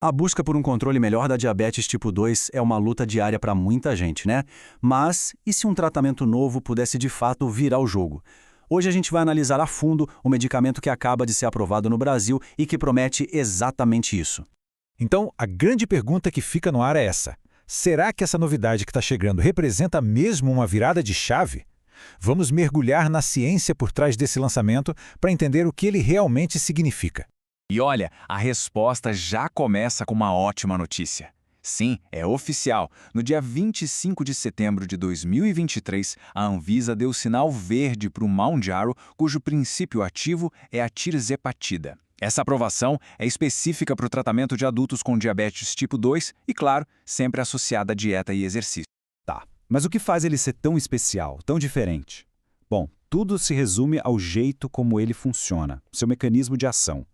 A busca por um controle melhor da diabetes tipo 2 é uma luta diária para muita gente, né? Mas e se um tratamento novo pudesse de fato virar o jogo? Hoje a gente vai analisar a fundo o medicamento que acaba de ser aprovado no Brasil e que promete exatamente isso. Então, a grande pergunta que fica no ar é essa: será que essa novidade que está chegando representa mesmo uma virada de chave? Vamos mergulhar na ciência por trás desse lançamento para entender o que ele realmente significa. E olha, a resposta já começa com uma ótima notícia. Sim, é oficial. No dia 25 de setembro de 2023, a Anvisa deu sinal verde para o Mounjaro, cujo princípio ativo é a tirzepatida. Essa aprovação é específica para o tratamento de adultos com diabetes tipo 2 e, claro, sempre associada a dieta e exercício. Tá, mas o que faz ele ser tão especial, tão diferente? Bom, tudo se resume ao jeito como ele funciona, seu mecanismo de ação.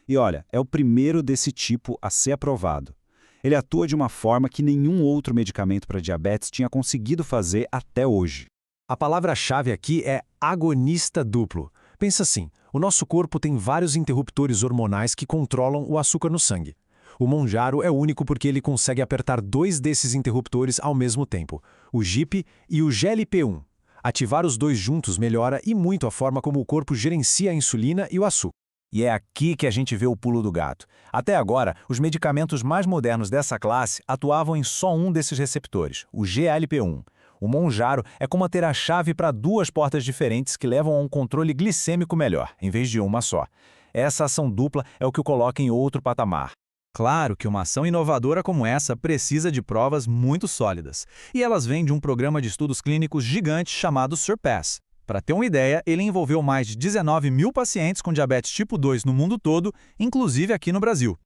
E olha, é o primeiro desse tipo a ser aprovado. Ele atua de uma forma que nenhum outro medicamento para diabetes tinha conseguido fazer até hoje. A palavra-chave aqui é agonista duplo. Pensa assim, o nosso corpo tem vários interruptores hormonais que controlam o açúcar no sangue. O Mounjaro é único porque ele consegue apertar dois desses interruptores ao mesmo tempo, o GIP e o GLP-1. Ativar os dois juntos melhora e muito a forma como o corpo gerencia a insulina e o açúcar. E é aqui que a gente vê o pulo do gato. Até agora, os medicamentos mais modernos dessa classe atuavam em só um desses receptores, o GLP-1. O Mounjaro é como ter a chave para duas portas diferentes que levam a um controle glicêmico melhor, em vez de uma só. Essa ação dupla é o que o coloca em outro patamar. Claro que uma ação inovadora como essa precisa de provas muito sólidas. E elas vêm de um programa de estudos clínicos gigante chamado SURPASS. Para ter uma ideia, ele envolveu mais de 19 mil pacientes com diabetes tipo 2 no mundo todo, inclusive aqui no Brasil.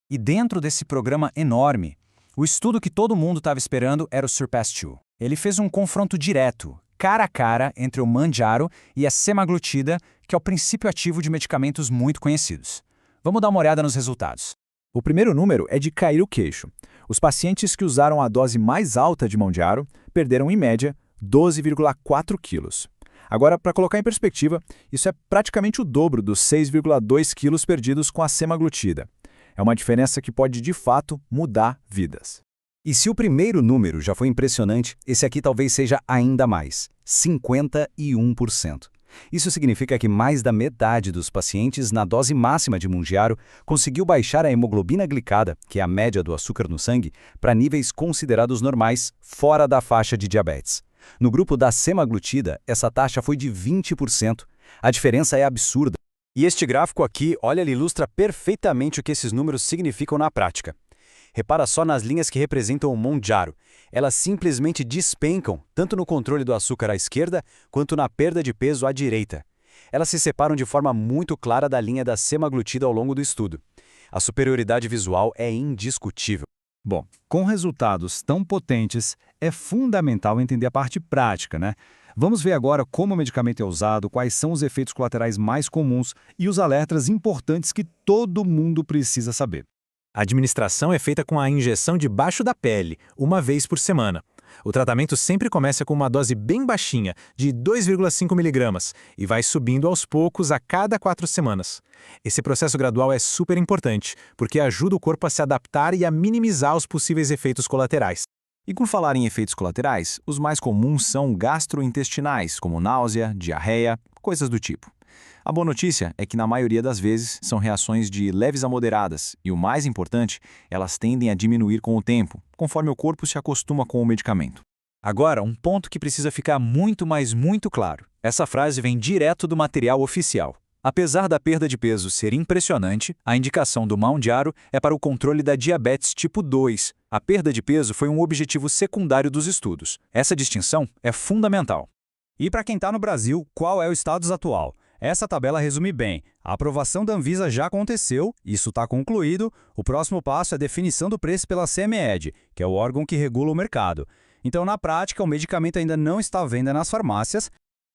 E dentro desse programa enorme, o estudo que todo mundo estava esperando era o SURPASS-2. Ele fez um confronto direto, cara a cara, entre o Mounjaro e a semaglutida, que é o princípio ativo de medicamentos muito conhecidos. Vamos dar uma olhada nos resultados. O primeiro número é de cair o queixo. Os pacientes que usaram a dose mais alta de Mounjaro perderam, em média, 12,4 quilos. Agora, para colocar em perspectiva, isso é praticamente o dobro dos 6,2 quilos perdidos com a semaglutida. É uma diferença que pode, de fato, mudar vidas. E se o primeiro número já foi impressionante, esse aqui talvez seja ainda mais, 51%. Isso significa que mais da metade dos pacientes na dose máxima de Mounjaro conseguiu baixar a hemoglobina glicada, que é a média do açúcar no sangue, para níveis considerados normais, fora da faixa de diabetes. No grupo da semaglutida, essa taxa foi de 20%. A diferença é absurda. E este gráfico aqui, olha, ele ilustra perfeitamente o que esses números significam na prática. Repara só nas linhas que representam o Mounjaro. Elas simplesmente despencam, tanto no controle do açúcar à esquerda, quanto na perda de peso à direita. Elas se separam de forma muito clara da linha da semaglutida ao longo do estudo. A superioridade visual é indiscutível. Bom, com resultados tão potentes, é fundamental entender a parte prática, né? Vamos ver agora como o medicamento é usado, quais são os efeitos colaterais mais comuns e os alertas importantes que todo mundo precisa saber. A administração é feita com a injeção debaixo da pele, uma vez por semana. O tratamento sempre começa com uma dose bem baixinha, de 2,5 mg, e vai subindo aos poucos a cada 4 semanas. Esse processo gradual é super importante, porque ajuda o corpo a se adaptar e a minimizar os possíveis efeitos colaterais. E por falar em efeitos colaterais, os mais comuns são gastrointestinais, como náusea, diarreia, coisas do tipo. A boa notícia é que na maioria das vezes são reações de leves a moderadas e o mais importante, elas tendem a diminuir com o tempo, conforme o corpo se acostuma com o medicamento. Agora, um ponto que precisa ficar muito claro. Essa frase vem direto do material oficial. Apesar da perda de peso ser impressionante, a indicação do Mounjaro é para o controle da diabetes tipo 2. A perda de peso foi um objetivo secundário dos estudos. Essa distinção é fundamental. E para quem está no Brasil, qual é o status atual? Essa tabela resume bem. A aprovação da Anvisa já aconteceu, isso está concluído. O próximo passo é a definição do preço pela CMED, que é o órgão que regula o mercado. Então, na prática, o medicamento ainda não está à venda nas farmácias.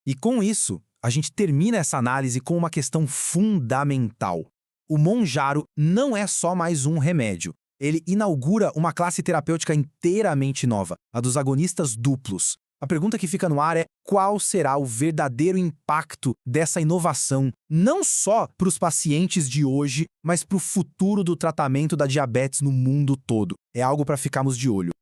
E com isso, a gente termina essa análise com uma questão fundamental. O Mounjaro não é só mais um remédio. Ele inaugura uma classe terapêutica inteiramente nova, a dos agonistas duplos. A pergunta que fica no ar é: qual será o verdadeiro impacto dessa inovação, não só para os pacientes de hoje, mas para o futuro do tratamento da diabetes no mundo todo? É algo para ficarmos de olho.